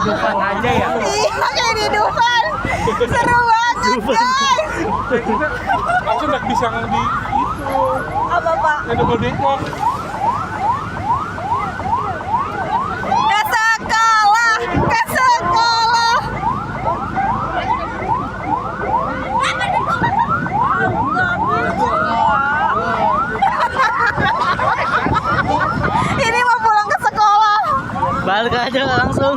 Dufan aja ya. Iya kayak di Dufan. Seru banget guys. Aku nggak bisa di itu. Apa Pak? Ada Depok. Ke sekolah, ke sekolah. Ini mau pulang ke sekolah. Balik aja langsung.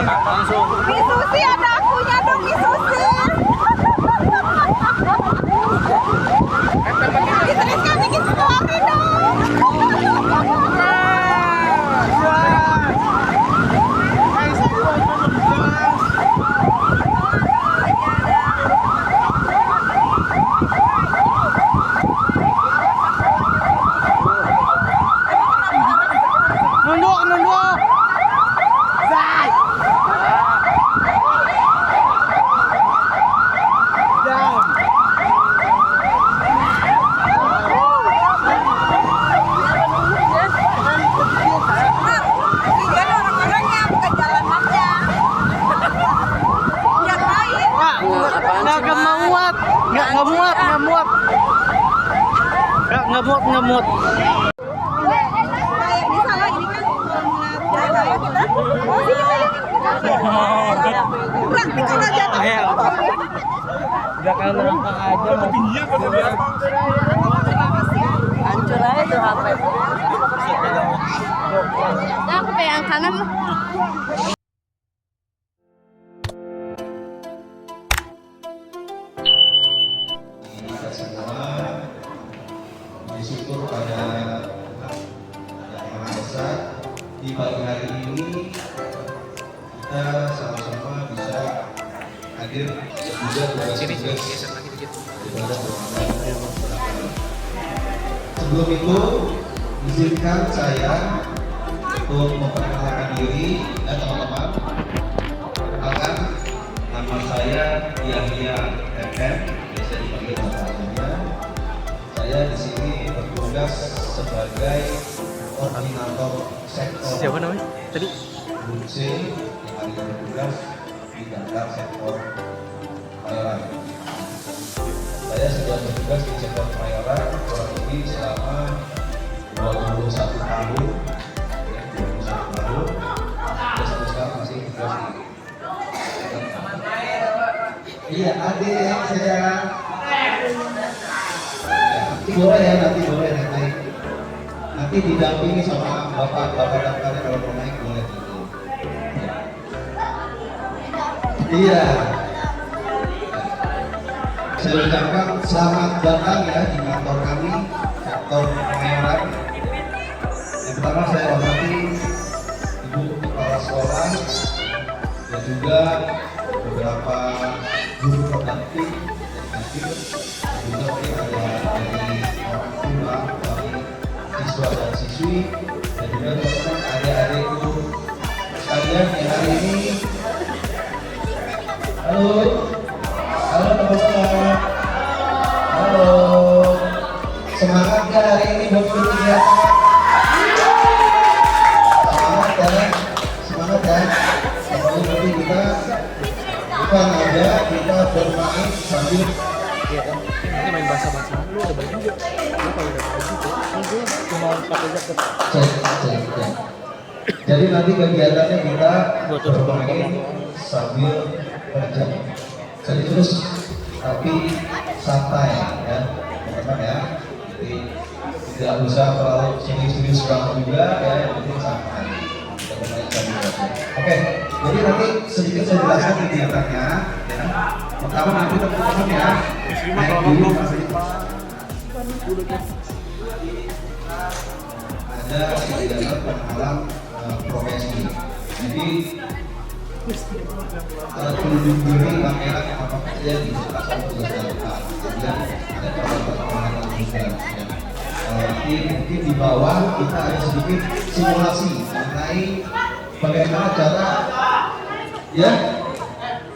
Langsung. Mi Susi ada akunya dong Mi Susi. Diteruskan bikin story dong. Nunduk, nunduk. Zai. Jam. Ini orang-orangnya bukan jalanannya. Yang lain. Nggak muat. Nggak muat. Nggak muat. Kayak bisa lah ini kan jalan kita. Oh sini ayo. Praktikkan aja. Ayo. Udah kayak nerangkak aja. Ketinggian kan dia. Hancur aja tuh HP. Nah, aku yang kanan. Kita semua bersyukur pada Yang Maha Esa di pagi hari ini kita sama-sama bisa hadir juga tugas-tugas daripada bermalam. Sebelum itu izinkan saya untuk memperkenalkan diri dan teman-teman. Perkenalkan, nama saya Yahya FM, biasa dipanggil namanya. Saya di sini bertugas sebagai koordinator sektor Siapa namanya? Tadi? C yang ada bertugas di Dakar sektor Mayoran. Saya sudah bertugas di sektor Mayoran kurang lebih selama 21 tahun, ya, 21 tahun. Dan sampai sekarang masih bertugas di. Iya, adik saya. Nanti boleh naik. Nanti didampingi sama bapak daftarnya kalau mau naik boleh gitu. Iya. Saya ucapkan selamat datang ya di kantor kami, kantor Mayoran. Yang pertama saya hormati Ibu Kepala Sekolah dan juga beberapa guru pendamping juga mungkin ada dari orang tua, dari siswa dan siswi, dan juga teman-teman adik-adikku sekalian yang hari ini. Halo teman-teman. Halo. Semangat ya hari ini buat kegiatan. Semangat ya. Pokoknya nanti kita bukan aja kita bermain sambil Ini main bahasa-bahasa. Lu udah balik juga. Lu kalau udah balik gitu. Lu cuma pakai jaket. cek. Jadi nanti kegiatannya kita bermain sambil kerja. Jadi terus tapi santai ya teman-teman ya. Jadi tidak usah terlalu serius banget juga ya, yang penting santai. Kita bermain sambil kerja. Oke, jadi nanti sedikit saya jelaskan kegiatannya ya. Pertama nanti teman-teman ya naik dulu ada kegiatan pengenalan profesi. Jadi pelindung diri pakaian apa saja di sekitar tugas dilakukan. Kemudian ada pengenalan juga. Nanti mungkin di bawah kita ada sedikit simulasi mengenai bagaimana cara ya,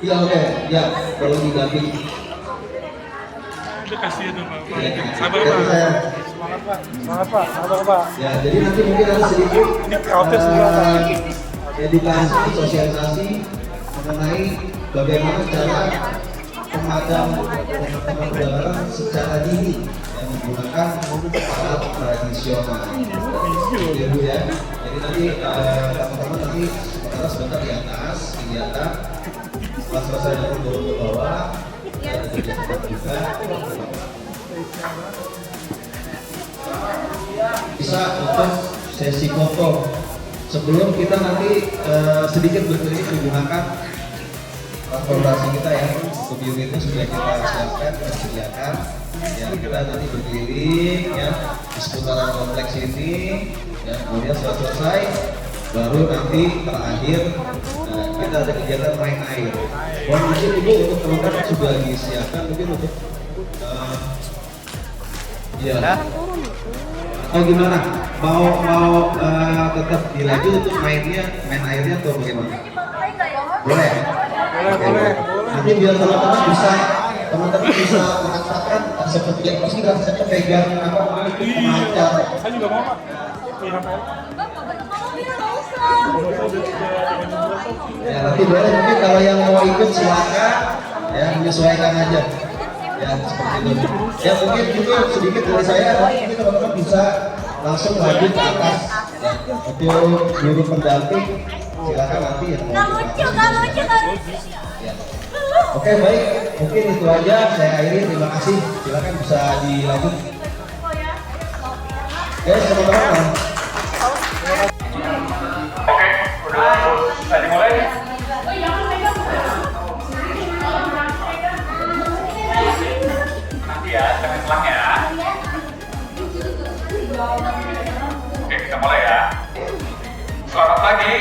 oke, ya, kalau didampingi. Udah kasih itu Pak. Sabar Jadi Pak. saya, Semangat Pak, semangat Pak, sabar Pak. ya jadi nanti mungkin ada sedikit Ini crowdnya semua Pak. edukasi, sosialisasi mengenai bagaimana cara pemadam kebakaran secara dini yang menggunakan alat tradisional. Ibu ya. Jadi nanti teman-teman nanti sebentar di atas kegiatan. Setelah selesai nanti turun ke bawah. Ada kegiatan juga. Bisa untuk sesi foto. Sebelum kita nanti sedikit berkeliling menggunakan transportasi kita ya, untuk unitnya sudah kita siapkan, kita sediakan. Ya, kita nanti berkeliling ya di seputaran kompleks ini. Ya, kemudian setelah selesai, baru nanti terakhir kita ada kegiatan main air. Wah, mungkin ibu untuk teman-teman sudah disiapkan mungkin untuk ya. Oh gimana? Mau tetap dilanjut untuk main airnya atau bagaimana? Boleh. Boleh. Nanti biar teman-teman bisa merasakan seperti yang pasti rasanya pegang apa namanya pemancar. Saya juga mau Pak. Iya Pak. Ya nanti boleh mungkin kalau yang mau ikut silakan ya menyesuaikan aja. Ya seperti itu. Ya mungkin itu sedikit dari saya. Nanti teman-teman bisa langsung lanjut ke atas. Ya, untuk guru pendamping silakan nanti yang mau. Ya. Oke baik, mungkin itu aja saya akhiri. Terima kasih. Silakan bisa dilanjut. Oke teman-teman. Oke, udah bisa dimulai. Nanti ya, jangan selang ya. Oke, kita mulai ya. Selamat pagi.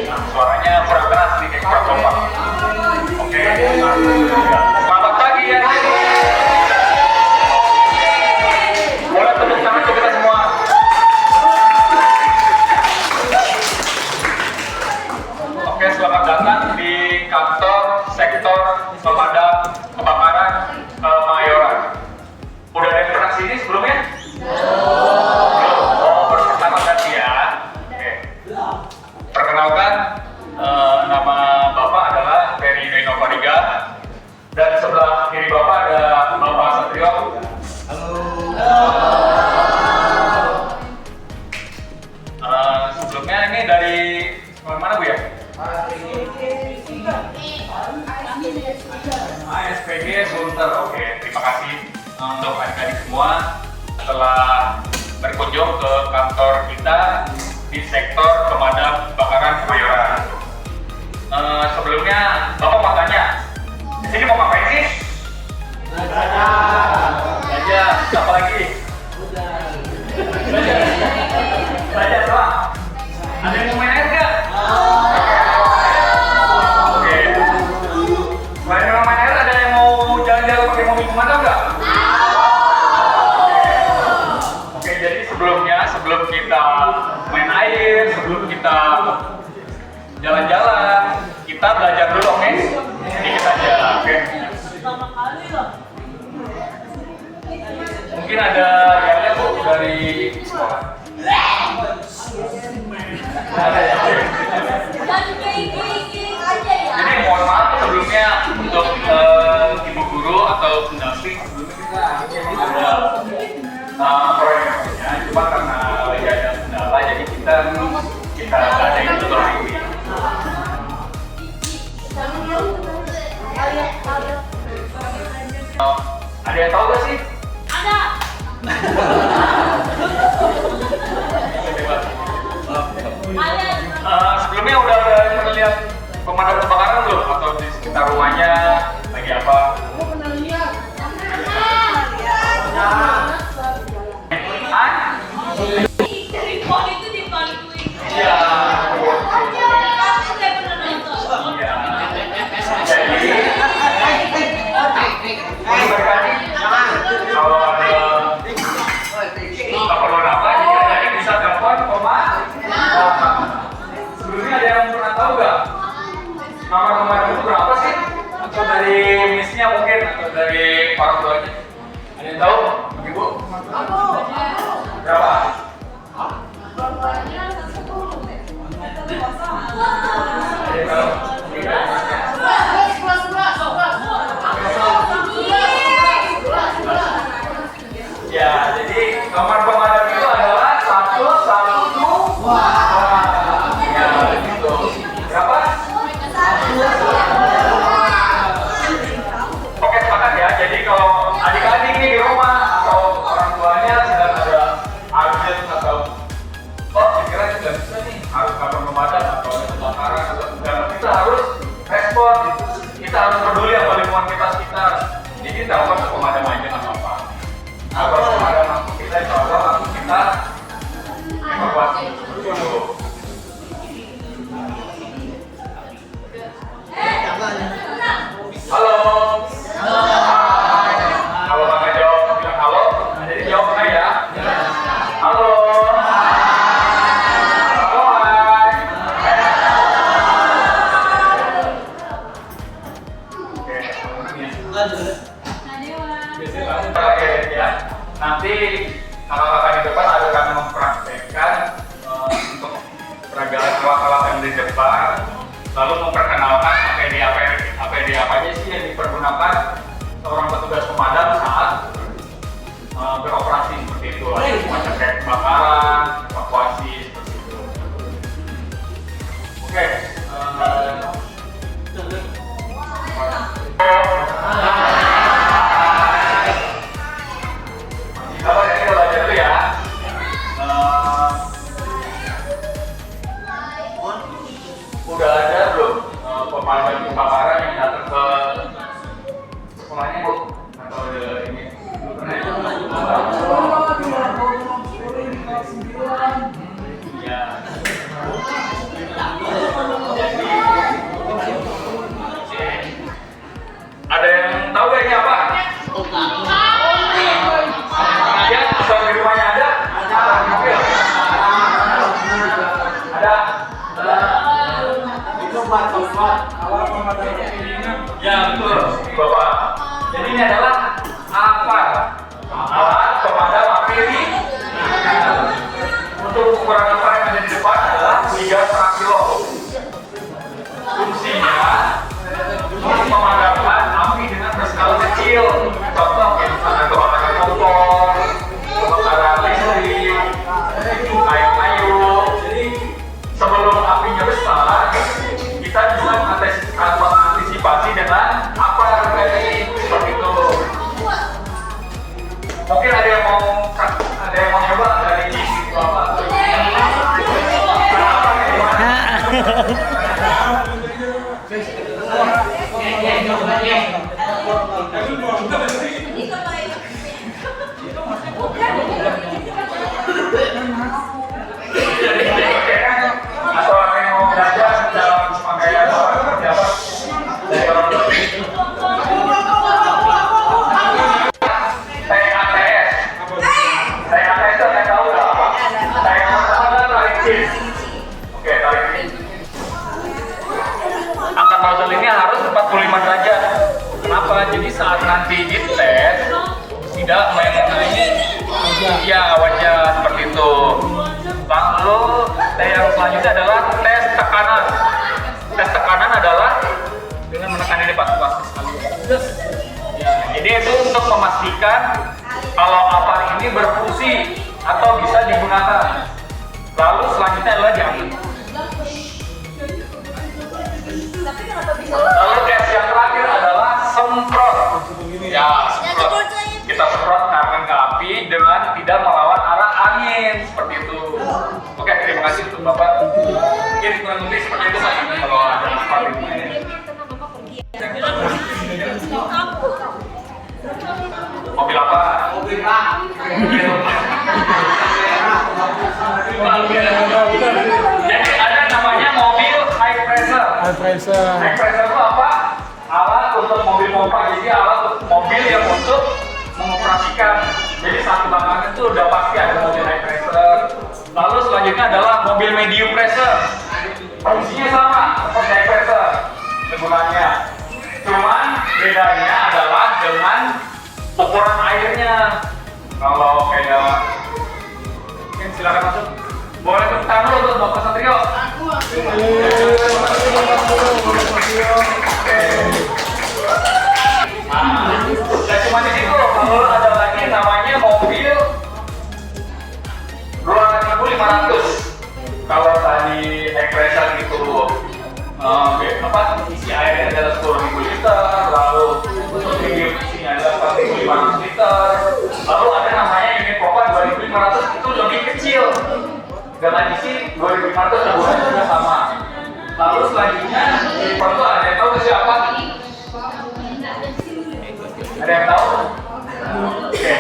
Nah, suaranya kurang keras nih, kayak kurang kompak. Oke, selamat pagi ya. Boleh tepuk tangan untuk kita semua. Oke, selamat datang di kantor sektor pemadam kebakaran Kemayoran. Udah ada yang pernah sini sebelumnya? Oh, baru pertama kali ya. Oke. Perkenalkan, nama Bapak adalah Ferry Novariga dan sebelah kiri Bapak ada Bapak Satrio. Sebelumnya ini dari mana Bu ya? SPG Sunter. Oke, terima kasih untuk adik-adik semua telah berkunjung ke kantor kita di sektor pemadam kebakaran Kemayoran. Sebelumnya Bapak mau tanya, di sini mau ngapain sih? Belajar. Apa lagi? Belajar doang. Ada yang mau main air nggak? Oke. Selain mau main air, ada yang mau jalan-jalan pakai mobil pemadam nggak? Oke, jadi sebelum kita main air, sebelum kita jalan-jalan, kita belajar dulu, oke? Sedikit aja, oke? Mungkin ada yang lihat Bu dari sekolah. Ada ya? Jadi mohon maaf sebelumnya untuk ibu guru atau pendamping sebelumnya kita ada proyeknya, cuma karena lagi ada kendala jadi kita ada yang tutor ini. Ada yang tahu gak sih? Ada. Sebelumnya udah pernah lihat pemadam kebakaran belum? Atau di sekitar rumahnya lagi apa? Aku pernah lihat. Tripod itu dibantuin. Iya. Pasti saya pernah nonton. Iya. Jadi, kalau ada Berapa? Ya, jadi nomor pemadam itu adalah 112. Ya, gitu. Berapa? Oke, sepakat ya. Jadi kalau adik-adik nih di rumah atau orang tuanya sedang ada urgent atau kira-kira juga bisa nih harus kantor pemadam atau ada kebakaran atau dan kita harus respon, kita harus peduli sama lingkungan kita sekitar. Jadi telepon ke pemadam aja nggak apa-apa. Kalau pemadam langsung kita insya-Allah langsung kita evakuasi dulu. Halo. Kalau nggak jawab bilang halo, jadi jawab aja ya. Halo. Halo, hai. Oke, ya. Nanti kakak-kakak di depan akan mempraktekkan untuk peragalan awak-awak yang di depan, lalu memperkenalkan APD apa aja sih yang dipergunakan seorang petugas pemadam saat beroperasi seperti itu, macam kayak kebakaran, evakuasi seperti itu. Oke. Kalau ini kita belajar dulu ya. Udah ada belum pemadam kebakaran yang datang ke sekolahnya, Bu? Atau ini belum pernah ya? Ya. Jadi, ada yang tahu gak ini apa? Ya, atau di rumahnya ada? Mobil? Ada? Ya, betul, Bapak. Jadi ini adalah alat pemadam api. Untuk ukuran alat yang ada di depan adalah 3,5 kilo. Fungsinya untuk memadamkan api dengan berskala kecil. Contoh kayak misalnya kebakaran kompor, kebakaran listrik, kayu-kayu. Jadi sebelum apinya besar, kita bisa mengantisipasi dengan apa yang seperti itu. Mungkin ada yang mau coba dari Bapak. Atau ada yang mau belajar dalam pakaian seperti apa dari orang tua? TATS itu saya tahu nggak apa? Saya pertama tarik cis. Oke, tarik cis. Angkat nozzle ini harus 45 derajat. Kenapa? Jadi saat nanti dites tidak mengenai wajah seperti itu. Lalu yang selanjutnya adalah tes tekanan. Tes tekanan adalah dengan menekan ini Pak. Ya, jadi itu untuk memastikan kalau apar ini berfungsi atau bisa digunakan. Lalu selanjutnya adalah diambil. Lalu tes yang terakhir adalah semprot. Ya, semprot. Kita semprot karena ke api dengan tidak melawan arah angin seperti itu. Oke, terima kasih untuk Bapak. Mungkin kurang lebih seperti itu Pak. Kalau ada seperti itu. Mobil apa? Mobil Pak. Jadi ada namanya mobil high pressure. High pressure itu apa? Alat untuk mobil pompa. Jadi alat mobil yang untuk mengoperasikan. Jadi saat kebakaran itu udah pasti ada mobil high pressure. Lalu selanjutnya adalah mobil medium pressure. Fungsinya sama seperti high pressure kegunaannya. Cuman bedanya adalah dengan ukuran airnya. Kalau kayak silakan masuk. Boleh tepuk tangan dulu untuk Bapak Satrio. Nah, dan cuma di situ, lalu ada lagi namanya mobil 2.500. Kalau tadi Expressa gitu, isi airnya adalah 10.000 liter, lalu untuk isinya adalah 4.500 liter, lalu ada namanya unit pompa 2.500 itu lebih kecil, dengan isi 2.500 hubungannya juga sama. Lalu selanjutnya unit pompa ada yang tahu siapa? Ada yang tahu? Oke.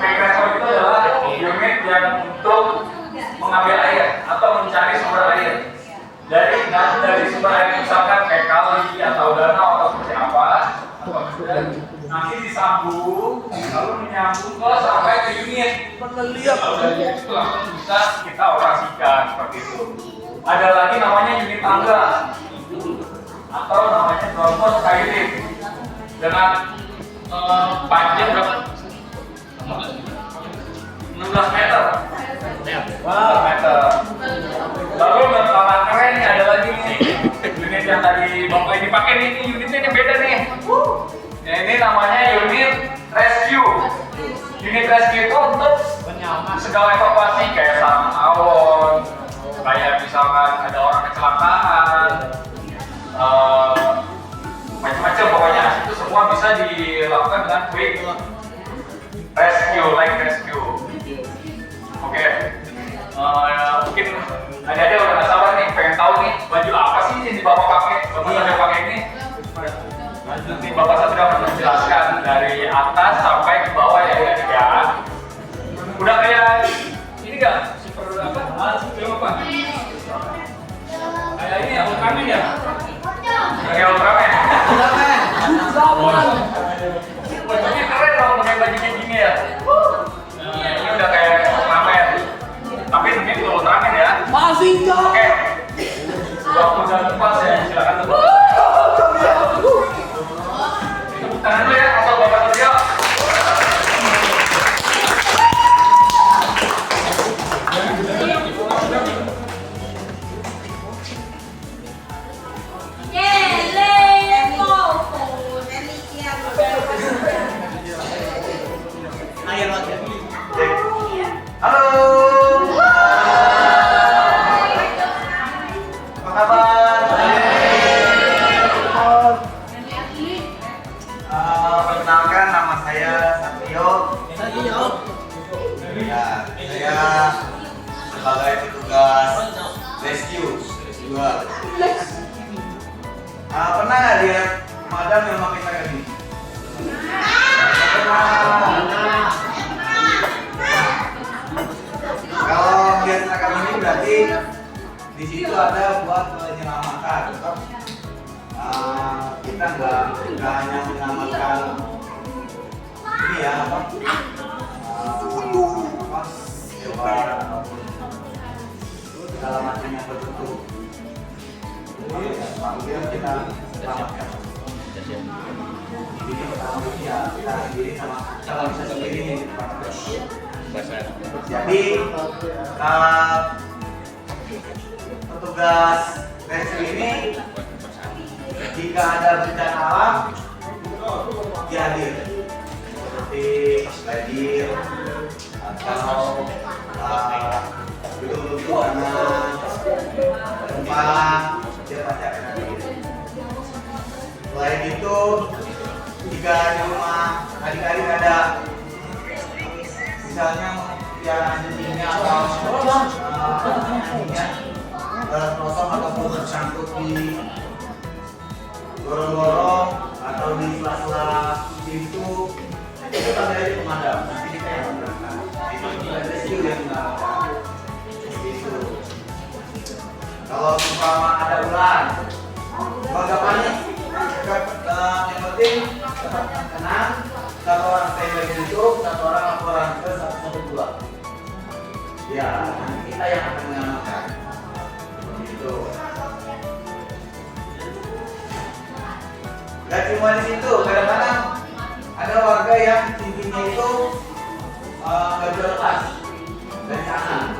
Compressor itu adalah unit yang untuk mengambil air atau mencari sumber air dari sumber air, misalkan kayak kali atau danau atau seperti apa, nanti disambung lalu menyambung ke sampai ke unit. Lalu dari itu langsung bisa kita operasikan seperti itu. Ada lagi namanya unit tangga atau namanya telepon skylift dengan panjang berapa? 16 meter. Wow, meter. Lalu yang paling keren nih ada lagi nih unit yang tadi Bapak ini pakai nih, ini unitnya ini beda nih. Ya, ini namanya unit rescue. Unit rescue itu untuk segala evakuasi kayak sarang tawon, kayak misalkan ada orang kecelakaan, macam-macam pokoknya itu semua bisa dilakukan dengan quick rescue, like rescue. Oke. Mungkin ada udah nggak sabar nih, pengen tahu nih baju apa sih yang Bapak pakai? Bapak Satrio pakai ini. Nanti Bapak Satrio akan menjelaskan dari atas sampai ke bawah ya. Udah kayak ini nggak? Super apa? Film apa? Kayak ini ya, Ultraman ya? Kayak Ultraman. Bajunya keren dong, pakai baju kayak gini ya. Ini udah kayak Ultraman. Tapi ini itu Ultraman ya. Masih enggak. Oke. Waktu udah lepas ya, silakan tepuk. Tepuk tangan dulu ya untuk Bapak Satrio. Perkenalkan, nama saya Satrio. Ya, saya sebagai petugas rescue. Pernah nggak lihat madam yang pakai seragam ini? Pernah. Kalau lihat seragam ini berarti di situ ada buat menyelamatkan. Kita nggak hanya menyelamatkan ini ya apa hewan ataupun segala macam yang berbentuk. Kemudian kita selamatkan. Ini pertama ya kita sendiri sama kalau bisa sendiri nih. Jadi petugas rescue ini jika ada bencana alam dia hadir seperti banjir atau gedung-gedung gempa dia pasti akan hadir. Selain itu jika di rumah adik-adik ada misalnya yang anjingnya atau anjingnya terpotong ataupun tersangkut di gorong-gorong atau di sela-sela pintu itu tanda dari pemadam. Nanti kita yang berangkat. Itu rescue yang melakukan. Itu. Kalau umpama ada ular, nggak panik. Yang penting tetap tenang. Satu orang standby di situ, satu orang laporan ke 112. Ya, nanti kita yang akan menyelamatkan. Itu. Gak cuma di situ, kadang-kadang ada warga yang cincinnya itu nggak bisa lepas dari sana.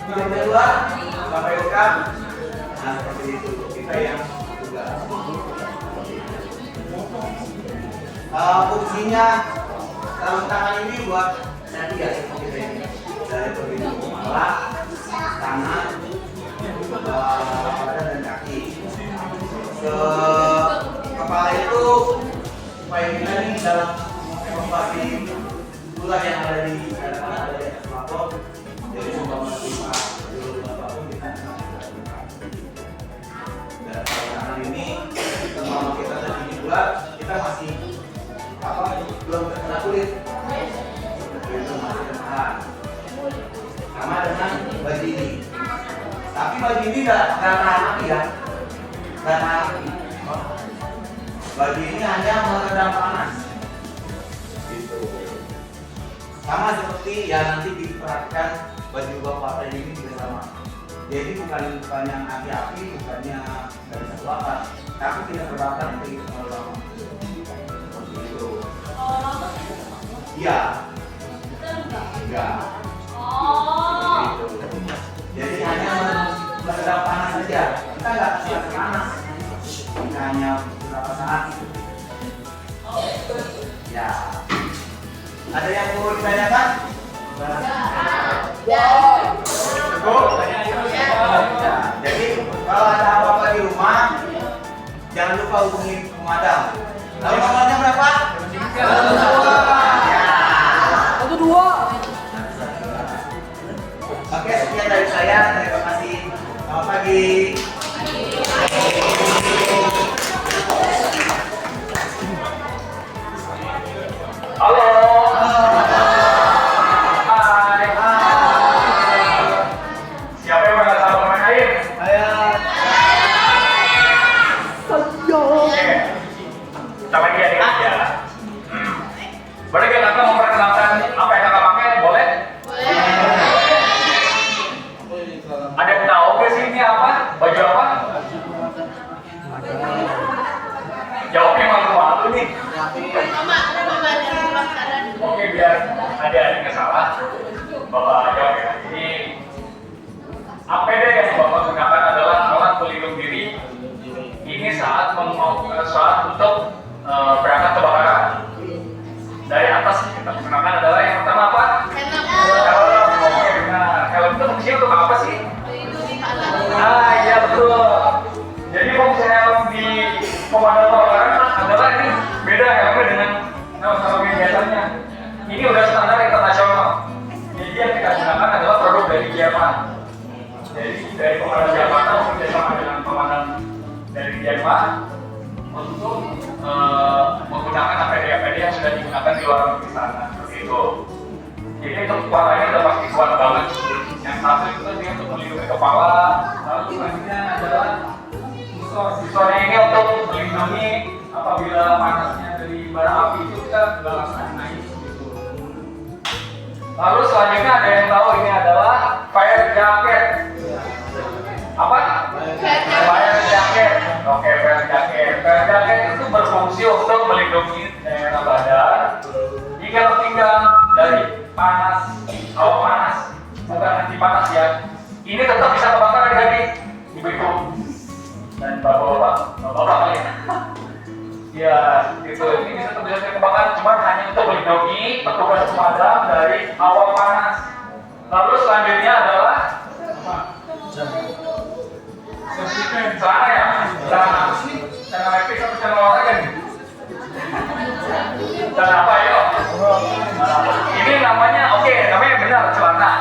mungkin di luar sampai bukan. Nah seperti itu kita yang tugas. Fungsinya sarung tangan ini buat nanti ya seperti ini dari pintu kepala, tangan, badan dan kaki. Ke kepala itu supaya kita nih dalam membagi tulang yang ada di atas lapor, jadi coba menerima dulu apapun kita dan tangan ini selama kita tadi bulat kita masih belum terkena kulit itu masih tertahan sama dengan baju ini, tapi baju ini nggak tahan api ya, nggak tahan api. Baju ini hanya meredam panas gitu. Sama seperti yang nanti diperhatikan baju bapak ini juga sama, jadi bukan yang api-api, bukannya dari satu bakar, tapi tidak terbakar dari lama. Iya. Enggak. Oh. Jadi hanya meredam panas saja. Kita nggak kasih panas. Kita hanya beberapa saat. Ya. Ada yang perlu ditanyakan? Ya. Cukup? Ya. Jadi kalau ada apa-apa di rumah, jangan lupa hubungi pemadam. Lalu nomornya berapa? 1, 2. Oke, sekian dari saya. Terima kasih. Selamat pagi. Halo. Hai. Siapa yang pernah sama main air? Oke. Kita lagi ya. Boleh gak kakak memperkenalkan apa yang kakak pakai? Boleh? Ada yang tahu gak sih ini apa? Baju apa? Jawabnya malu-malu nih. Oke, biar adik-adik nggak salah, Bapak jawab ya. Ini APD yang Bapak gunakan adalah alat pelindung diri. Ini saat untuk berangkat kebakaran. Dari atas kita gunakan adalah yang pertama apa? Helm. Oke, benar. Helm itu fungsinya untuk apa sih? Ah, iya betul. Jadi fungsi helm di pemadam kebakaran adalah ini beda helmnya dengan helm biasanya. Ini udah standar internasional. Jadi yang kita gunakan adalah produk dari Jerman. Jadi dari pemadam Jerman bekerjasama dengan pemadam dari Jerman untuk menggunakan APD yang sudah digunakan di luar negeri sana, seperti itu. Jadi untuk warnanya udah pasti kuat banget. Yang satu itu dia untuk melindungi kepala, lalu selanjutnya adalah visornya ini untuk melindungi apabila panasnya dari bara api itu kita nggak langsung naik gitu. Lalu selanjutnya ada yang tahu ini adalah fire jacket. Apa? Fire jacket. Oke, fire jacket. Fire jacket itu berfungsi untuk melindungi daerah badan jika tertinggal dari panas, hawa panas, bukan anti panas ya. Ini tetap bisa terbakar adik-adik, ibu-ibu dan bapak-bapak kali ya. Ya, itu ini bisa terbakar, cuma hanya untuk melindungi petugas pemadam dari hawa panas. Lalu selanjutnya adalah apa? Celana ya, celana lepis atau celana olahraga nih? Celana apa ya? Ini namanya, namanya benar celana.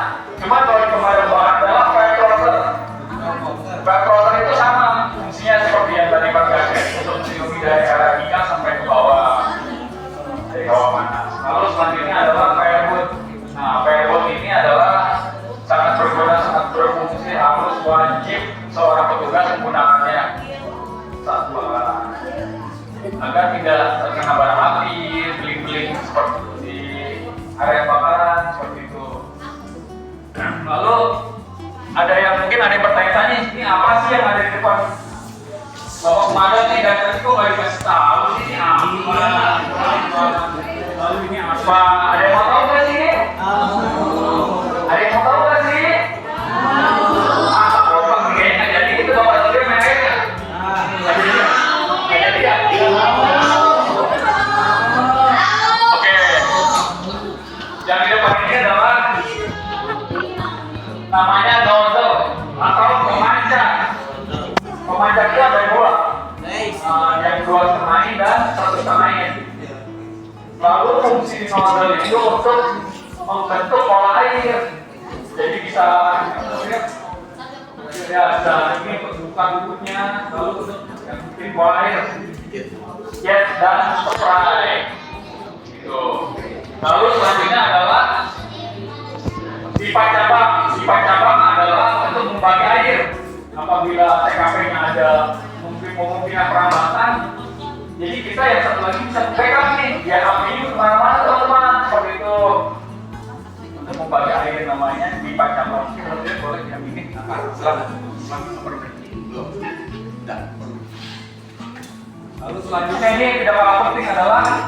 Cuma kalau di pemadam kebakaran adalah fire closer. Fire closer itu sama fungsinya seperti yang tadi Pak Gaget untuk melindungi dari area minyak sampai ke bawah dari bawah panas. Lalu selanjutnya adalah fireboot. Nah, fireboot ini adalah sangat berguna, sangat berfungsi, harus wajib seorang petugas menggunakannya saat kebakaran agar tidak terkena bara api, beling-beling seperti di area kebakaran seperti itu. Lalu ada yang mungkin ada yang bertanya-tanya, ini apa sih yang ada di depan Bapak pemadam nih, dan tadi kok nggak dikasih tahu sih ini apa? Lalu ini apa? Ada yang mau tahu nggak sih? Ada yang mau tahu nggak sih? namanya nozzle atau pemanjang. Pemanjang itu ada dua, yang 2,5 in dan 1,5 in. Lalu fungsi nozzle itu untuk membentuk pola air. Jadi bisa ya bisa ini buka duduknya, lalu bikin pola air. Jet dan spray. Gitu. Lalu selanjutnya adalah pipa cabang. Pipa cabang adalah untuk membagi air. Apabila TKP-nya ada kemungkinan perambatan, jadi kita yang satu lagi bisa backup nih, biar apinya kemana-mana teman-teman, seperti itu. Untuk membagi air namanya pipa cabang. Kemudian boleh yang ini, silakan. Lalu selanjutnya ini tidak kalah penting adalah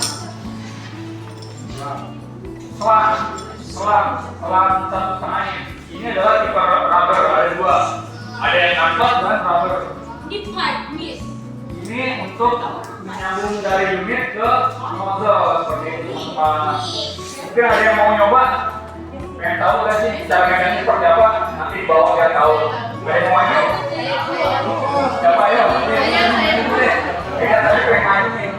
selang 1,5 in. Ini adalah tipe rubber, ada dua. Ada yang nangkep dan rubber. Ini untuk menyambung dari unit ke nozzle seperti itu. Mungkin ada yang mau nyoba? Pengen tahu gak sih cara megangnya seperti apa? Nanti di bawah biar tahu. Gak yang mau maju? Siapa ya? Kita tadi pengen maju nih.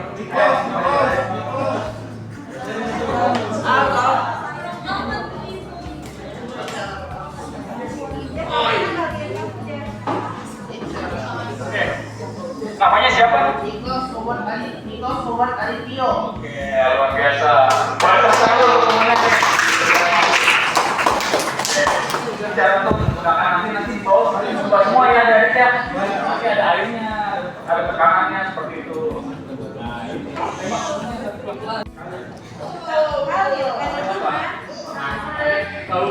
Namanya siapa? Niko Sobat Tio. Oke, luar biasa. Bahasa selalu teman-teman. Cara untuk menggunakan nanti di bawah semua ya ada airnya. Nanti ada airnya, ada tekanannya seperti itu. Nah, ini. Tahu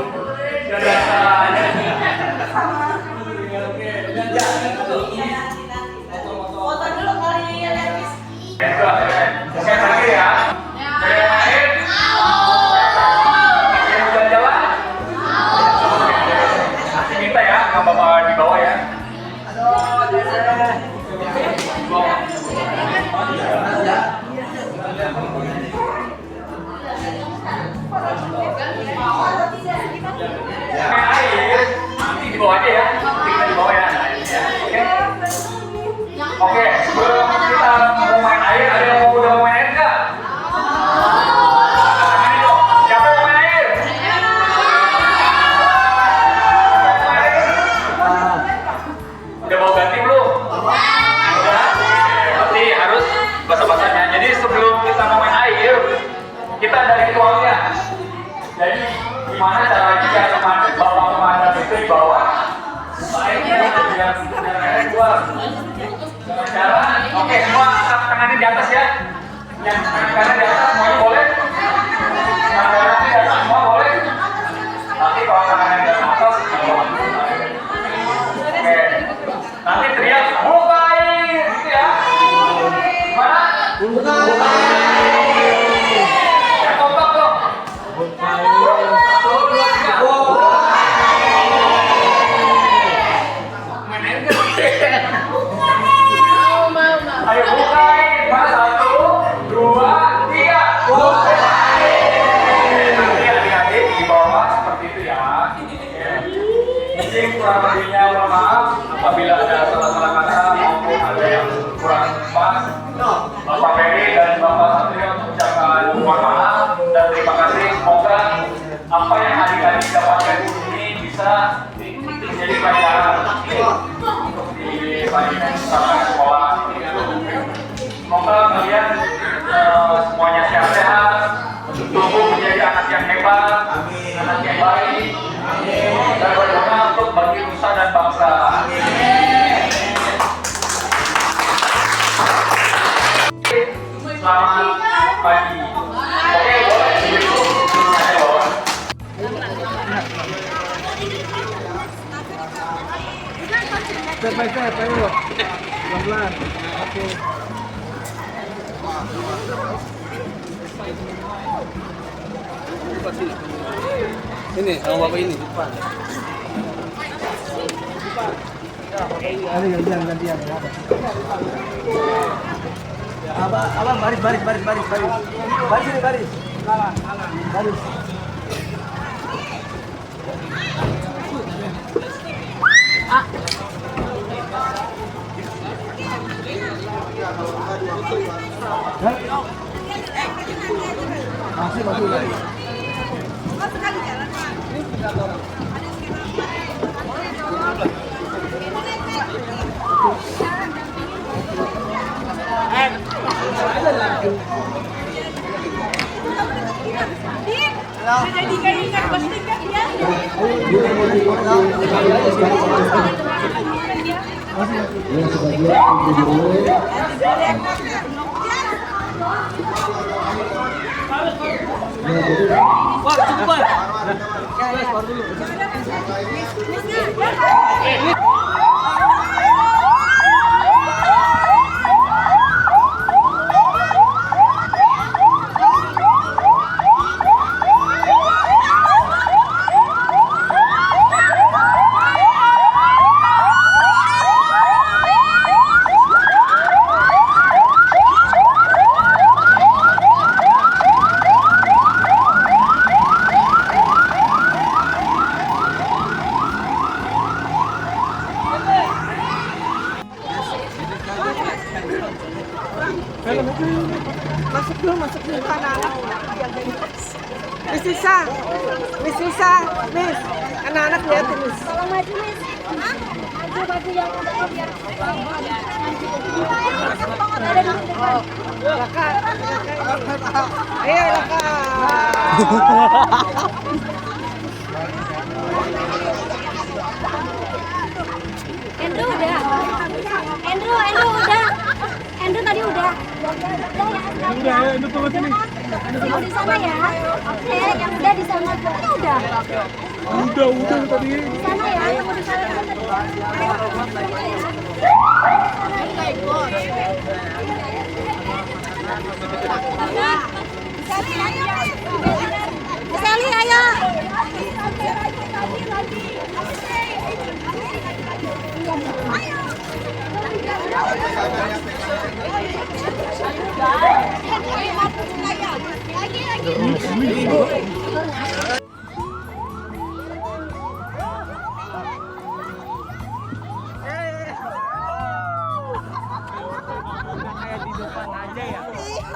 Foto dulu kali ya, Levis. Mungkin lagi ya. Yang lain? Yang udah jalan? Nanti minta ya sama bapak di bawah ya. Main air, nanti di bawah aja ya. Kita di bawah ya. Oke, sebelum kita mau main air, ada yang udah mau main air nggak? Siapa yang mau main air? Udah mau ganti belum? Udah? Berarti harus basah-basahnya. Jadi sebelum kita mau main air, kita ada ritualnya. Jadi gimana caranya biar bapak pemadam itu di bawah? Airnya biar airnya keluar. Cara, oke, semua angkat tangannya di atas ya. Yang tangan di atas semuanya boleh. Yang tangan di atas semua boleh. Nanti kalau tangannya di atas, oke. Nanti teriak buka air, gitu ya. Gimana? Buka air. Yang kompak dong. Buka air. 1, 2, 3. Main air nggak? Ayo buka air, 1, 2, 3. Buka air. Nanti adik-adik di bawah seperti itu ya. Mungkin kurang lebihnya mohon maaf apabila ada salah-salah kata maupun ada yang kurang pas. Bapak Ferry dan Bapak Satria mengucapkan mohon maaf dan terima kasih. Semoga apa yang adik-adik dapatkan di sini bisa menjadi pelajaran untuk di sekolah. Semoga kalian semuanya sehat-sehat, tumbuh menjadi anak yang hebat, anak yang baik, dan berguna untuk bagi nusa dan bangsa. Selamat pagi. Oke, boleh duduk. Ada bawah. Step by step, ayo. Pelan-pelan. Oke. Ini, sama bapak ini, depan. Ada gantian. Abang baris. Baris ini baris. Baris. Wah, cukup, Pak. Keluar dulu. Masuk dulu anak-anak. Miss Lisa, Miss. Anak-anak lihatin, Miss. Tolong maju, Miss. Maju yang udah biar. Laka. Ayo, Laka. Andrew udah. Andrew udah. Andrew tadi udah. Udah ya, itu tunggu sini. Yang di sana ya. Oke, yang udah di sana. Ini udah. Udah tadi. Di sana ya, yang di sana. Sally, ayo.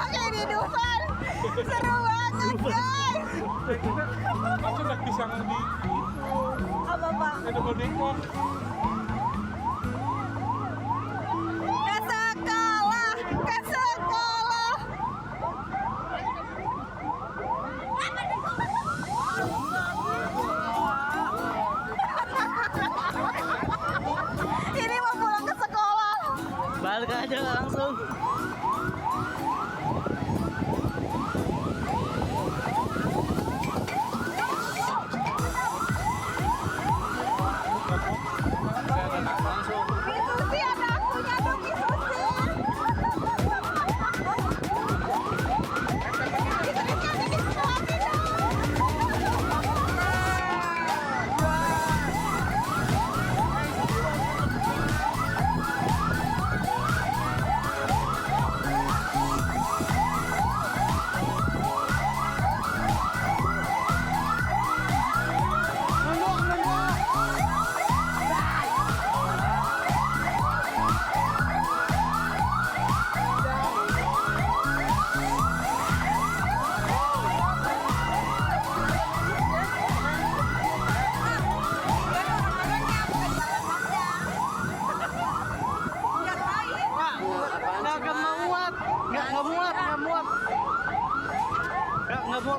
Kayak di Dufan. Seru banget, guys. Aku nggak bisa di Apa, Pak? ada bodekon. Ke sekolah. Ini mau pulang ke sekolah. Balik aja langsung. Susi, ada akunya dong, Susi.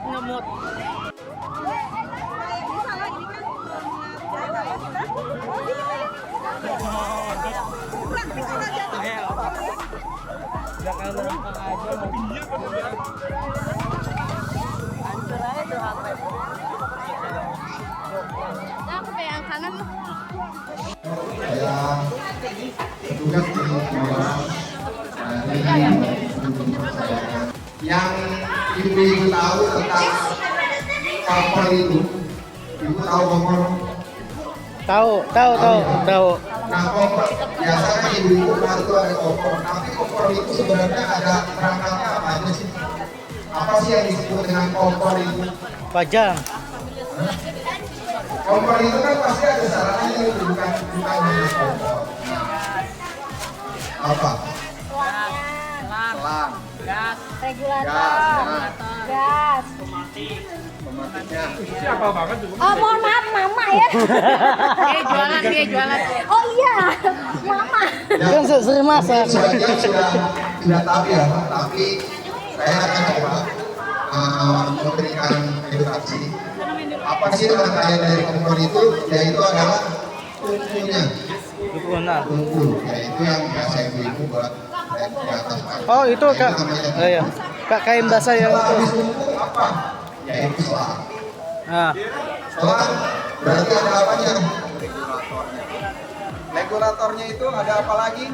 Nggak muat. Aku pegang kanan loh. Saya tugas di Malang. Yang ibu tahu tentang kompor itu, ibu tahu kompor? Tahu. Nah, kompor biasanya ibu itu ada kompor, tapi kompor itu sebenarnya ada perangkatnya apa aja sih? Apa sih yang disebut dengan kompor itu? Pajang. Kompor itu kan pasti ada syaratnya, bukan hanya kompor. Apa? Selang. Regulator. Gas. Pematiknya. Siapa banget tuh? Oh, mohon maaf, Mama ya. Dia jualan. Oh iya, Mama. Kan sering masak. Sebagian sudah tahu ya, tapi saya akan coba memberikan edukasi. Apa sih rangkaian dari kompor itu? Yaitu adalah tungkunya. Dukungan. Tungku, yaitu yang biasa ibu-ibu buat di atas paku. Oh itu kak. Iya. Kak kain basah yang itu. Habis tungku apa? Yaitu selang. Nah, Selang berarti ada apanya? Regulatornya itu ada apa lagi?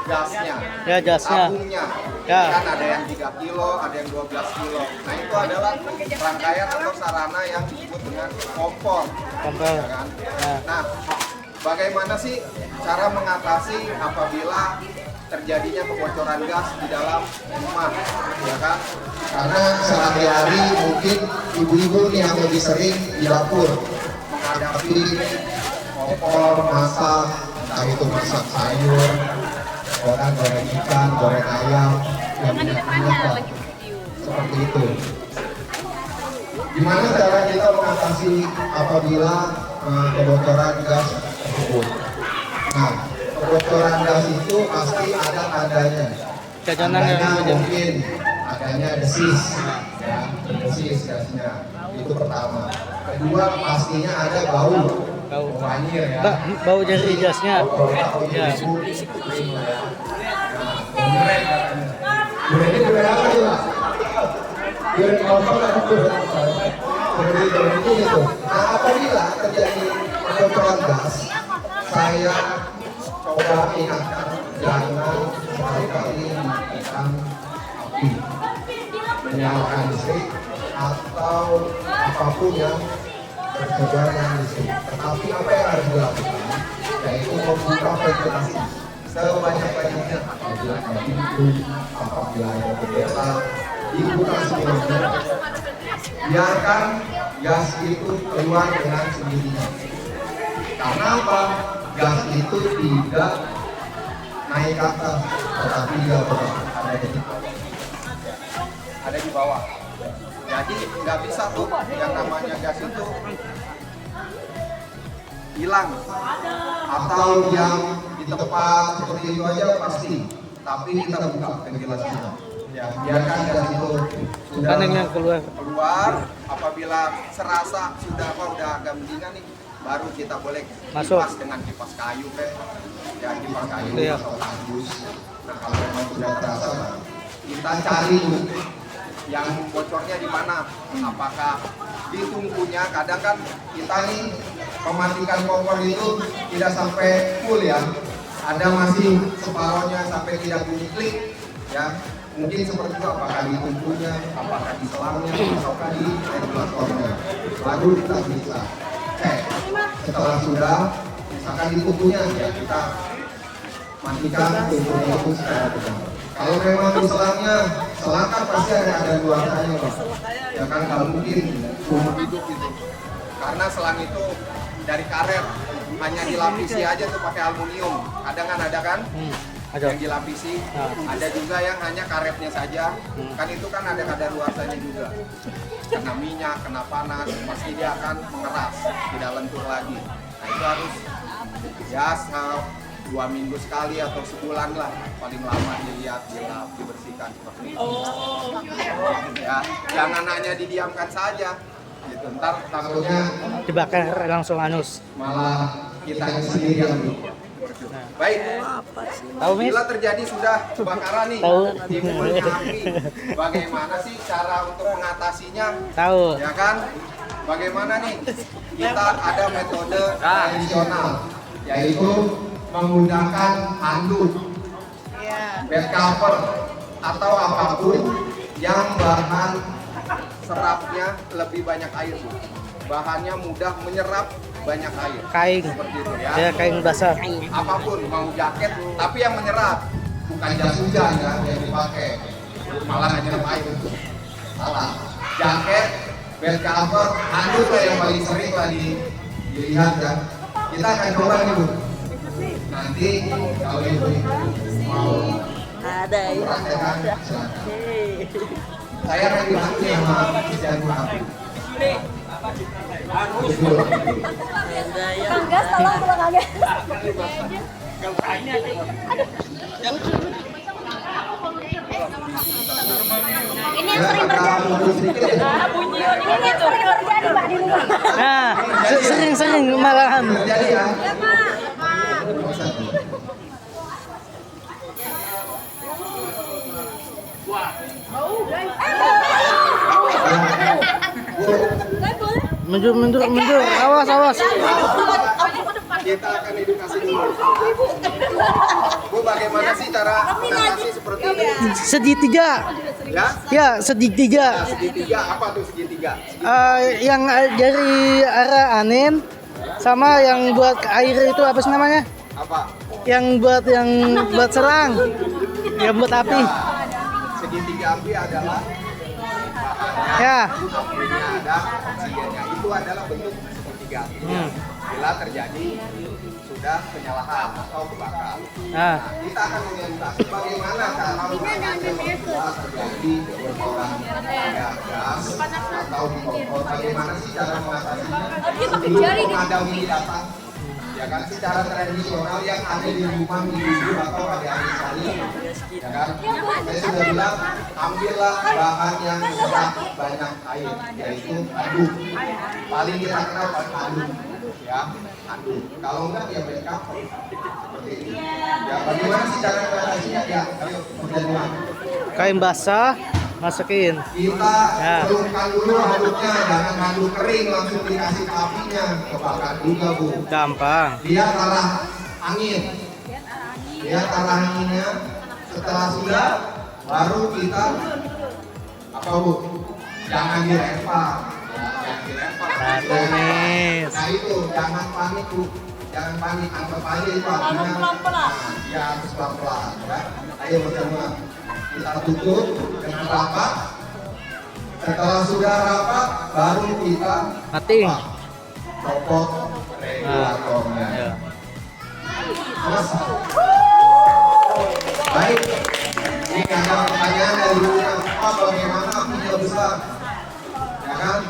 Gasnya, ya jasnya. tabungnya. Ya. Kan ada yang 3 kilo, ada yang 12 kilo. Nah itu adalah rangkaian atau sarana yang disebut dengan kompor. Kompor. Ya kan? Nah. Nah, bagaimana sih cara mengatasi apabila terjadinya kebocoran gas di dalam rumah, ya kan? Karena sehari-hari mungkin ibu-ibu nih yang lebih sering di dapur menghadapi kompor, masak, entah itu masak sayur, orang goreng ikan, goreng ayam, yang minyak seperti itu. Gimana cara kita mengatasi apabila kebocoran gas tersebut? Nah, kebocoran gas itu pasti ada tandanya. Jajanan yang Tandanya ada. mungkin adanya desis, ya, desis gasnya. Itu pertama. Kedua, pastinya ada bau. Bau. Banjir ya. Bau dari jasnya. Ya. Berarti apa sih, Pak? Goreng kompor atau goreng apa? Seperti itu. Nah, apabila terjadi kebocoran gas, saya coba ingatkan jangan sekali-kali mematikan api, menyalakan listrik atau apapun yang tersebar dengan listrik. Tetapi apa yang harus dilakukan? Yaitu membuka ventilasi sebanyak-banyaknya. Apabila ada pintu, apabila ada jendela, dibuka semuanya. Biarkan gas itu keluar dengan sendirinya. Karena apa? Gas itu tidak naik ke atas, tetapi dia Ada di bawah. Jadi nggak bisa tuh yang namanya gas itu hilang atau yang di tempat seperti itu aja pasti. Tapi kita buka ventilasinya. Ya, biarkan gas itu sudah Kan yang keluar. apabila serasa sudah udah agak mendingan nih, baru kita boleh Masuk. kipas dengan kipas kayu ya kipas kayu Iya. atau kardus. Nah kalau memang sudah terasa, kita cari yang bocornya di mana. Apakah di tungkunya? Kadang kan kita nih mematikan kompor itu tidak sampai full ya. Ada masih separohnya sampai tidak bunyi klik ya. Mungkin seperti itu, apakah di tungkunya, apakah di selangnya, ataukah di regulatornya. Lalu kita bisa cek. Setelah sudah, misalkan di tungkunya, ya kita matikan tungkunya itu secara benar. Kalau memang di selangnya, selang kan pasti ada nuansanya, Pak. Ya kan nggak mungkin umur hidup gitu. Karena selang itu dari karet, hanya dilapisi aja tuh pakai aluminium. Kadang kan ada kan? Ada. Yang dilapisi, ada juga yang hanya karetnya saja. Kan itu kan ada kadaluarsanya juga. Kena minyak, kena panas, pasti dia akan mengeras, tidak lentur lagi. Nah itu harus ya 2 minggu sekali atau sebulan lah paling lama dilihat, dilap, dibersihkan seperti itu. Ya, jangan hanya didiamkan saja. Gitu. Ntar takutnya Dibakar langsung anus. malah kita sendiri yang lupa. baik. Tahu Mis? Bila terjadi sudah kebakaran nih, Tahu. timbulnya api, bagaimana sih cara untuk mengatasinya? Tahu. Ya kan? Bagaimana nih? Kita ada metode tradisional, Yaitu menggunakan handuk, bed cover, atau apapun yang bahan serapnya lebih banyak air, Bu. Bahannya mudah menyerap banyak air. Kain. Seperti itu ya. Ya kain basah. Apapun, mau jaket, tapi yang menyerap. bukan jas hujan kan yang dipakai, Malah menyerap air. salah. Jaket, bed cover, handuk lah yang paling sering lah dilihat kan. Kita akan coba nih Bu. Nanti kalau ibu mau mempraktekkan, silakan. Saya akan dibantu sama Jago Api. Kang Gas, tolong pulang Kang Gas. Ini yang sering terjadi. Ini yang sering terjadi Pak di rumah. Nah, sering-sering malahan. Jadi ya. Mundur. Awas. Kita akan edukasi dulu. Bu, bagaimana sih cara mengatasi seperti ini? Segitiga. Ya? Ya, segitiga. Segitiga apa tuh segitiga? Yang dari arah angin sama yang buat air itu apa sih namanya? Apa? Yang buat serang. Yang buat api. Segitiga api adalah Ya. apinya ada, oksigennya. Itu adalah bentuk segitiga apinya. Bila terjadi sudah penyalahan atau kebakaran. Nah, Kita akan mengedukasi bagaimana cara mengatasi apabila terjadi kebocoran gas atau di kompor. Bagaimana sih cara mengatasinya? Sebelum pemadam ini datang, ya kan secara tradisional yang ada di rumah ibu atau adik-adik sekalian, ya kan? Saya sudah bilang ambillah bahan yang banyak air, yaitu handuk. Paling kita kenal handuk, ya handuk. Kalau enggak ya backup seperti ini. Ya bagaimana sih cara mengatasinya? Ya ayo berjalan. kain basah masukin. Kita Ya. celupkan dulu handuknya, jangan handuk kering langsung dikasih ke apinya, kebakar juga bu. Gampang. Lihat arah angin. Lihat arah anginnya. Setelah sudah, baru kita apa bu? Jangan dilempar. Ya, jangan dilempar. Tumis. Nah itu, jangan panik bu. Jangan panik, anggap aja itu apinya. Ya harus pelan-pelan. Ya. Ayo bersama. Kita tutup dengan rapat. Setelah sudah rapat, baru kita Mating. copot regulatornya. Ya. Mas. Baik. Ini ada pertanyaan dari dunia Pak, bagaimana apinya besar? Ya kan?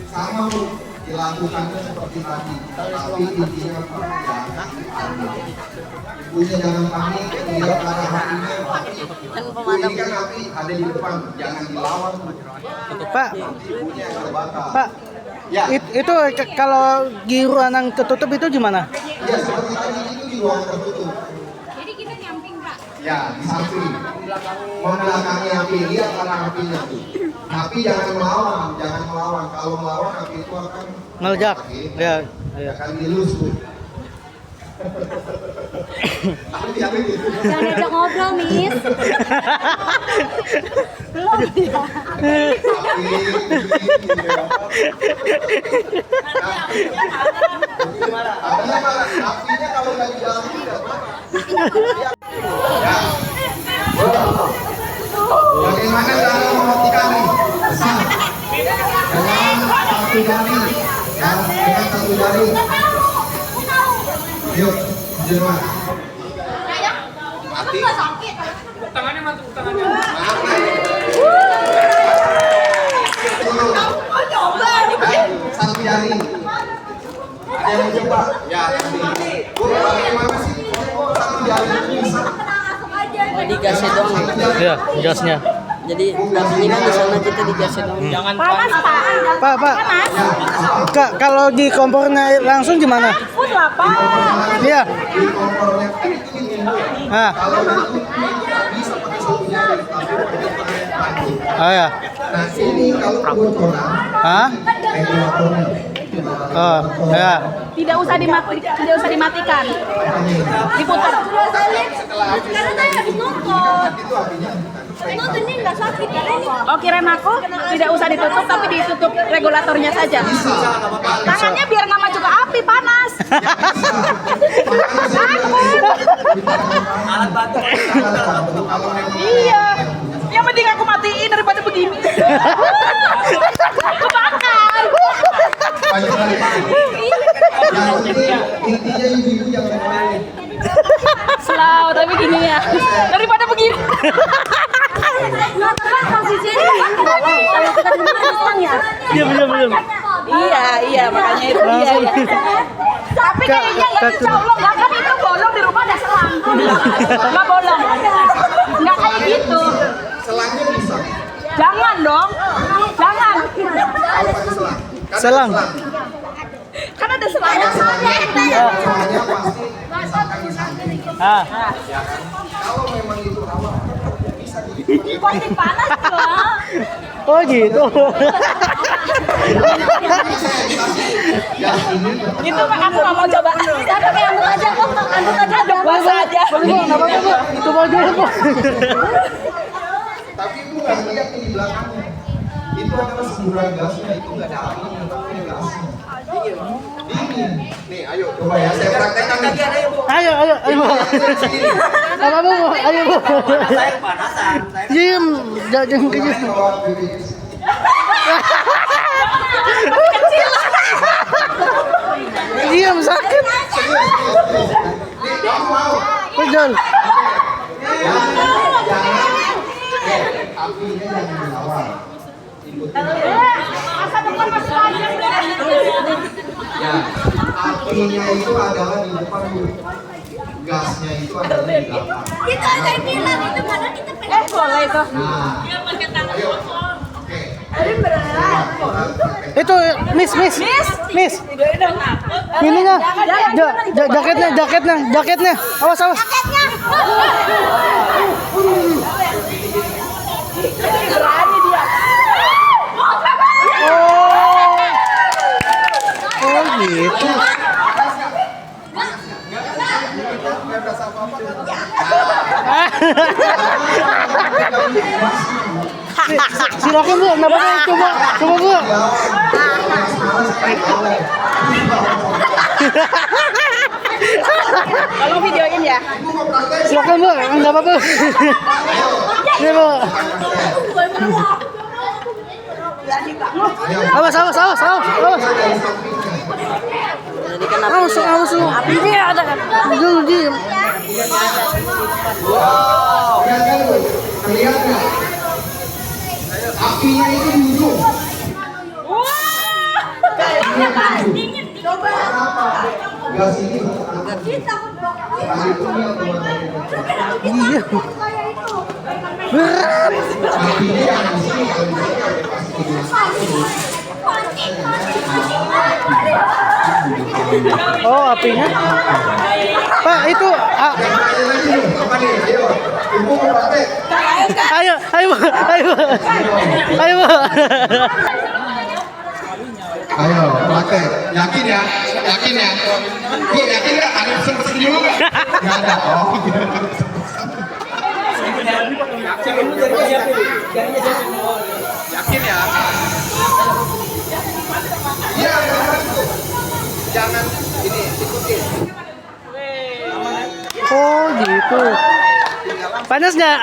Sama bu, dilakukannya seperti tadi. Tapi intinya Pak, jangan panik. Ibunya jangan panik, lihat arah apinya. Ini kan api ada di depan, jangan dilawan. Pak, Ibunya yang terbakar. Pak. Ya, Itu kalau di ruang yang tertutup itu gimana? ya seperti tadi itu di ruang tertutup. Jadi kita nyamping Pak. Ya, di samping. Membelakangi api, lihat arah apinya tuh. Tapi jangan melawan. Kalau melawan api itu akan Meledak. Ya. akan dilus tuh. Tapi gitu. Jangan diajak ngobrol, Miss. Belum ya. Apinya kalau nggak di dalam tidak. Ya. Bagaimana cara mematikannya? Besar. Dengan satu jari. Ya, dengan satu jari. Yuk, jerman. Mati. Tangannya mantuk, tangannya. Satu jari. Ada yang coba? Ya, nanti. Bu, bagaimana sih? Satu jari bisa. Digasnya dong. Ya, gasnya. Jadi dampingi kan di sana kita digasnya dong. Jangan Panas, Pak. Pak. Kalau di kompornya langsung gimana? Food lah, Pak. Iya. Di kompornya kan itu dingin. Ah. Kalau itu nggak bisa pakai satu jari, tapi pakai tangan. Oh ya. Nah, ini kalau kebocoran, Hah? regulatornya. Oh, ya. Tidak usah dimatikan. Diputar. Setelah habis Karena saya habis nonton. itu apinya Nonton ini nggak sakit kan ini. Oh, kirain aku tidak usah ditutup tapi ditutup regulatornya saja. Tangannya biar nggak maju ke api, panas. Iya. Yang penting aku matiin daripada begini. Kebakar. banyak kali pakai. Yang penting intinya ibu-ibu jangan main. Slow tapi gini ya. Daripada begini. Posisinya kalau kita di rumah senang ya. Belum. Iya, makanya itu iya. Tapi kayaknya ya insya Allah nggak kan itu bolong di rumah ada selang. Nggak bolong. Nggak kayak gitu. selang. Kan ada selangnya. Semuanya pasti misalkan di samping. Ah. Ya kan? Kalau memang itu awal bisa Pasti panas kok. Oh gitu. Itu mah aku nggak mau coba. Siapa kayak anduk aja kok, anduk aja Ada puasa aja. Itu baju apa? Tapi itu nggak lihat di belakangnya. Itu adalah semburan gasnya, itu nggak ada apinya, tapi ada gasnya. Dingin. Nih, ayo coba ya, saya praktekkan nih. Ayo. Apa Bu? Ayo Bu. Saya kepanasan. Diam, jangan kejut. Diam, sakit. Nih, kamu mau? Pejol. Apinya jangan dilawan. Ya, apinya itu adalah di depan Bu. Gasnya itu adalah di belakang. Itu ada yang bilang itu karena kita pengen. Boleh itu. Nah, ayo. Oke. Itu Miss. Ininya. Jaketnya. Awas. Berani dia. Oh gitu. Silakan Bu, kenapa coba Bu. Tolong videoin ya. Silakan Bu, enggak apa-apa. Ini Bu. Awas. Jadi kan Awas. Ini ada kan. Dulu diam. Terlihat nggak? Apinya itu di ujung. Coba. Gas ini Iya. Berat. apinya yang di sini. Oh, apinya. Pak, itu Apa nih? Ayo, ibu mau praktek. Ayo. Ayo, praktek. Yakin ya? Bu, yakin nggak? Ada sempet senyum nggak? Nggak ada. Oh, yakin ya? Iya, jangan ini ikutin. Oh, gitu. Panas nggak?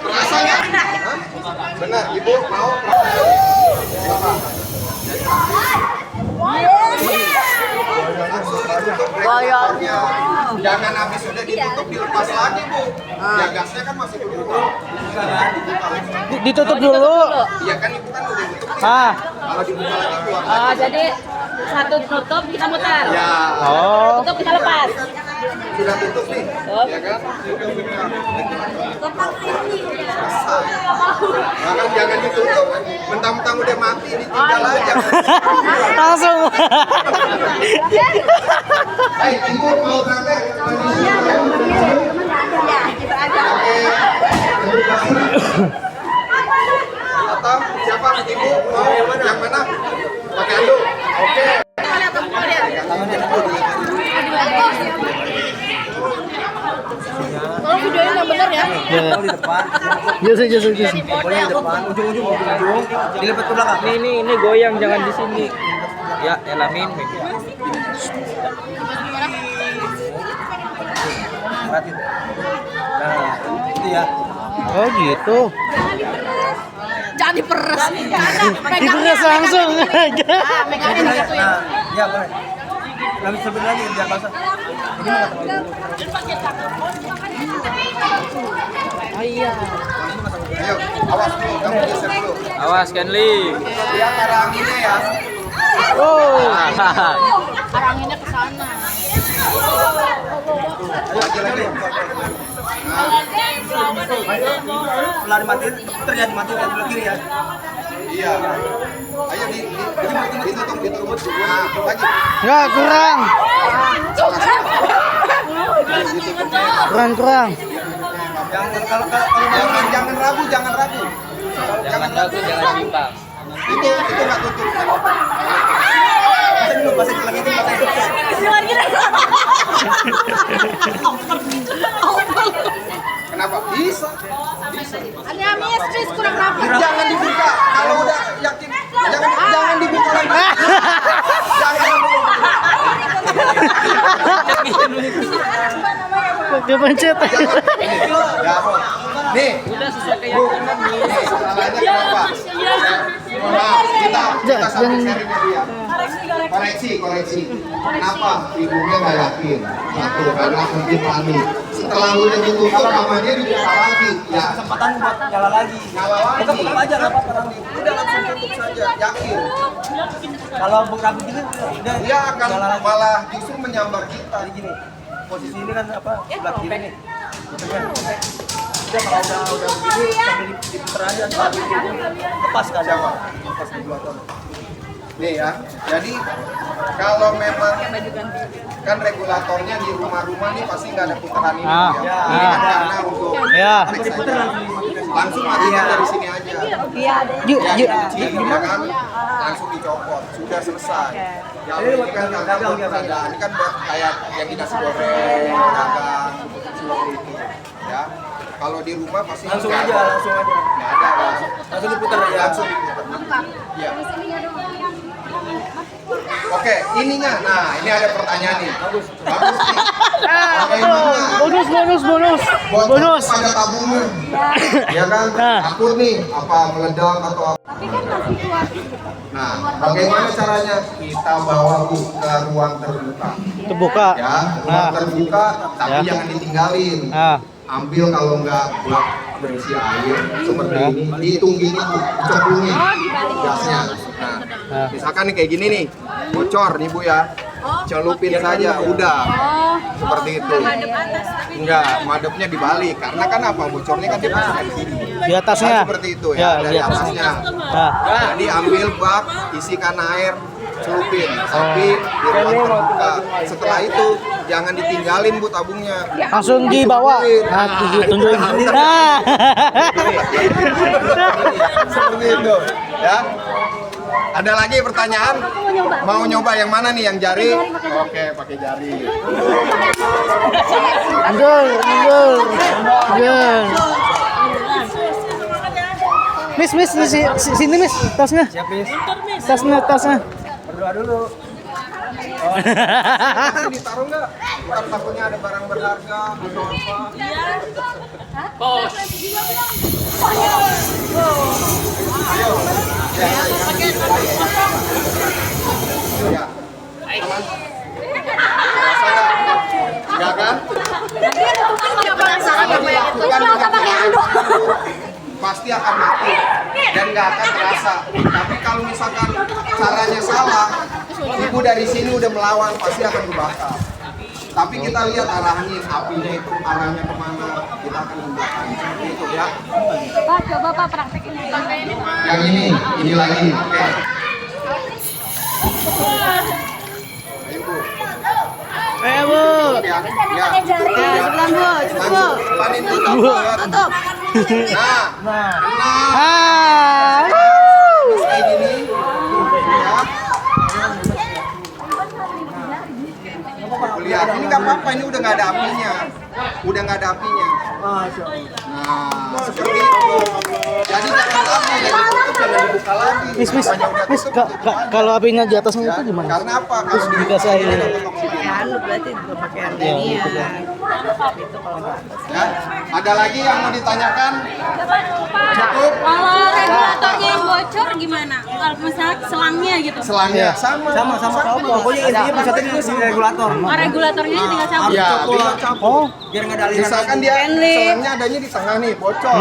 Terasa nggak? Benar, ibu mau? Jangan habis sudah ditutup dilepas lagi Bu. Ya gasnya kan masih ditutup. Ditutup dulu. Iya kan ibu kan udah tutup. Ah. Kalau dibuka lagi keluar. Oh, jadi satu tutup kita muter. Ya. Oh. Tutup kita lepas. Sudah tutup nih. Ya kan? Bahkan jangan ditutup. Mentang-mentang udah mati ditinggal aja. Langsung. Hai, ibu mau praktek? Atau siapa? Ibu mau yang mana? Pakai handuk. Oke. Tolong videoin yang benar ya. Di depan. Jasa. Pokoknya di depan, ujung. Dilipat ke belakang. Ini goyang, jangan di sini. Ya, elamin. Perhatiin. Nah, itu ya. Oh, gitu. Jangan diperes. Diperes langsung aja. Megangin gitu ya. Nah, ya boleh. Kami sebut lagi biar basah. Ini mau kata Iya. Ayo, awas dulu, kamu geser dulu. Awas, Kenli. Lihat arah anginnya ya. Oh. Aranginnya ke sana. Lagi. Pelari mati, terjadi mati dari sebelah kiri ya. Iya. Ayo ditutup. Nah, lagi. Enggak, kurang. Kurang. Jangan ragu. Jangan timpang. Itu nggak tutup. Kenapa? Bisa. Hanya mistis kurang rapi. Jangan dibuka. Kalau udah yakin, jangan dibuka lagi. Kepencet. Nih, udah sesuai keyakinan nih. Salahnya kenapa? Nah, kita sambil sharing dia. Koreksi. Kenapa ibunya nggak yakin? Satu, karena mungkin panik. Setelah udah ditutup sama dia dibuka lagi. Ya, Kesempatan buat nyala lagi. Buka aja nggak apa-apa nanti. udah langsung tutup saja. Yakin. Kalau buka begini udah Dia akan nyala lagi. malah justru menyambar kita. Jadi gini, posisi ini kan apa? Sebelah kiri nih. Gitu kan. Udah kalau udah begini sambil diputer aja sambil lepas kan siapa? Lepas regulator. Nih ya, jadi kalau memang kan regulatornya di rumah-rumah nih pasti nggak ada putaran ini Ah. ya. Ini kan karena untuk Ya. diputer langsung matikan dari sini aja. Yuk. Ya kan, langsung dicopot, sudah selesai. Ya ini kan kantor peradaan, ini kan buat kayak yang kita goreng, dagang, seperti itu. Ya, kalau di rumah pasti Langsung nggak aja. ada. Nggak ada, Langsung diputer aja. langsung diputer. Ya. Oke, ininya. Nah, ini ada pertanyaan nih. Bagus nih. Bagaimana Bonus. pada tabungan? Ya kan? Takut nih apa meledak atau apa? Nah, bagaimana caranya? Kita bawa Bu ke ruang terbuka. Terbuka. Ya, ruang terbuka tapi Ya. jangan ditinggalin. Nah, Ambil kalau enggak bak berisi air seperti ini, ditunggingin, dicemplungin gasnya. Nah, misalkan nih kayak gini nih, bocor nih Bu ya, celupin saja, udah seperti itu. Enggak, madepnya dibalik, karena kan apa, bocornya kan dia pasti dari sini. di atasnya. Nah, seperti itu ya, di dari atasnya. atasnya. Nah, Jadi ambil bak, isikan air, celupin, tapi di ruang terbuka. Setelah itu jangan ditinggalin Bu tabungnya. langsung dibawa. Nah, tunjukin. Nah. Seperti itu ya. Ada lagi pertanyaan? Mau nyoba yang mana nih, yang jari? Oke, pakai jari. Anjur. Miss, sini Miss, tasnya. Siap, Miss. Tasnya. Berdoa dulu. Ditaruh nggak? Ntar takutnya ada barang berharga atau apa? Ayo. Ya. Rasa nggak? Nggak kan? Pasti akan mati dan nggak akan terasa. Tapi kalau misalkan caranya salah, ibu dari sini udah melawan, pasti akan dibakar. Tapi kita lihat arahnya, apinya itu arahnya kemana, kita akan membelakangi. Seperti itu ya. Pak, coba Pak praktekin ini. Yang ini lagi. Oke. Ayo Bu. Ya. Sebelah Bu, cukup Bu. Depanin tutup. Nah. Terus kayak gini. Ya. Lihat, ini nggak apa-apa, ini udah nggak ada apinya. Nah, seperti itu. Jadi jangan lagi, jangan dibuka lagi. Miss, Namanya udah Miss, tutup, tutup aja. kalau apinya di atasnya Ya, itu gimana? karena apa? Kalau dikasih air. Berarti pakai Ya, gitu. Ya, ada lagi yang mau ditanyakan? Cukup? Kalau regulatornya yang bocor gimana? Kalau misalnya selangnya gitu. Selangnya sama. Pokoknya intinya pusatnya di regulator. Oh, regulatornya tinggal cabut. Ya, tinggal cabut. Oh, Biar nggak ada aliran. Misalkan dia selangnya adanya di tengah nih, bocor.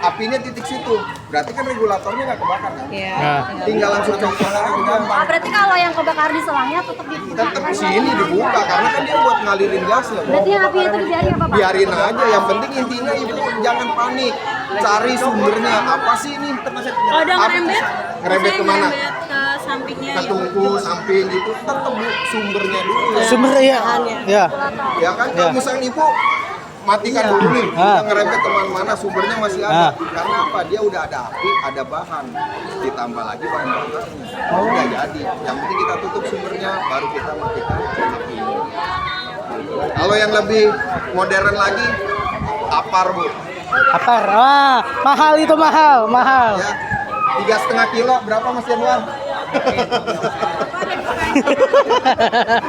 apinya titik situ. Berarti kan regulatornya nggak kebakar kan? Iya. Nah, Tinggal langsung copot aja gampang. Berarti kalau yang kebakar di selangnya tetap dibuka. Tetap sini dibuka karena kan dia buat ngalirin gasnya. Berarti yang apinya itu dibiarin apa Pak? Biarin aja, yang penting intinya ibu jangan panik. Cari sumbernya, apa sih ini? Ada ngerembet? Ngerembet kemana? Ngerembet ke sampingnya. Ke tungku, samping gitu, tetap sumbernya dulu. sumber ya. Ya. Ya kan, kalau misalnya ibu matikan dulu nih, kita ngerembet kemana-mana, sumbernya masih ada. Karena apa? Dia udah ada api, ada bahan, ditambah lagi bahan bakarnya. Udah jadi. Yang penting kita tutup sumbernya, baru kita matikan api. Kalau yang lebih modern lagi, apar bu. Apar. Mahal itu mahal. Ya, 3,5 kilo berapa Mas Januar?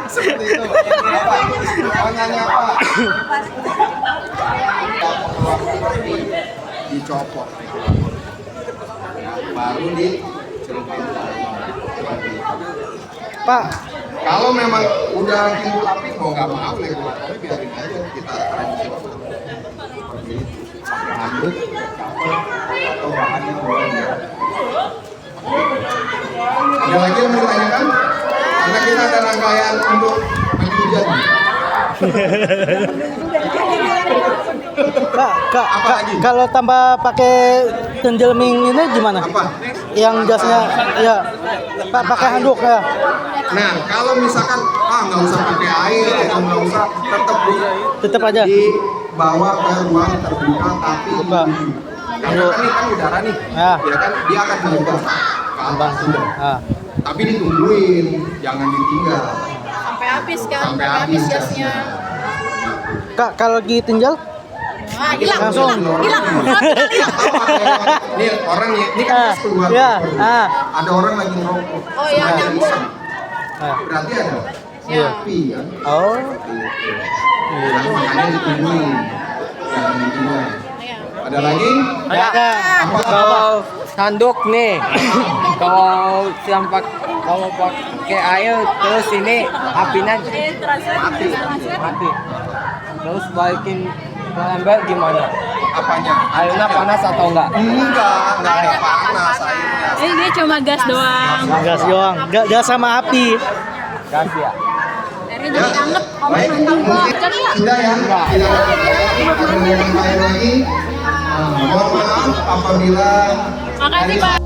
Seperti itu. Apa? Makanya apa? Dicopot. Baru dicelupin. Pak, Kalau memang udah timbul api mau nggak mau regulatornya biarin aja kita tradisional. Seperti itu. Handuk atau bahan yang lainnya. Ada lagi yang mau ditanyakan? Karena kita ada rangkaian untuk mandi hujan. Kak, Apa lagi? kalau tambah pakai tenjelming ini gimana? Apa? Yang gasnya ya. Pak pakai handuk ya. Nah, kalau misalkan nggak usah pakai air atau nggak usah, Tetap aja. dibawa ke ruang terbuka tapi Buka. karena ini kan udara nih, Ya. ya kan dia akan mengembang ke atas sudah. Ah. Tapi ditungguin, jangan ditinggal Sampai habis kan? sampai habis gasnya. Kak, kalau lagi tinjal Hilang. langsung. Nih orang nih, ini kan gas keluar. Ya. Ada orang lagi ngerokok. Oh, iya, sengaja nyambung. iseng. Ah. Berarti ada Iya. api kan? Oh. Nah, makanya ditungguin, jangan ditinggal. Ada lagi? Ada. Kalau handuk nih, kalau pakai air terus ini apinya mati. Terus balikin ke ember gimana? Apanya? Airnya panas atau enggak? Enggak ada panas airnya. Ini dia cuma gas doang. Gas doang. Gas sama api. Gas ya. Airnya jadi anget. Baik, mungkin sudah ya. Tidak ada yang lain lagi. Mohon maaf apabila Makasih Pak.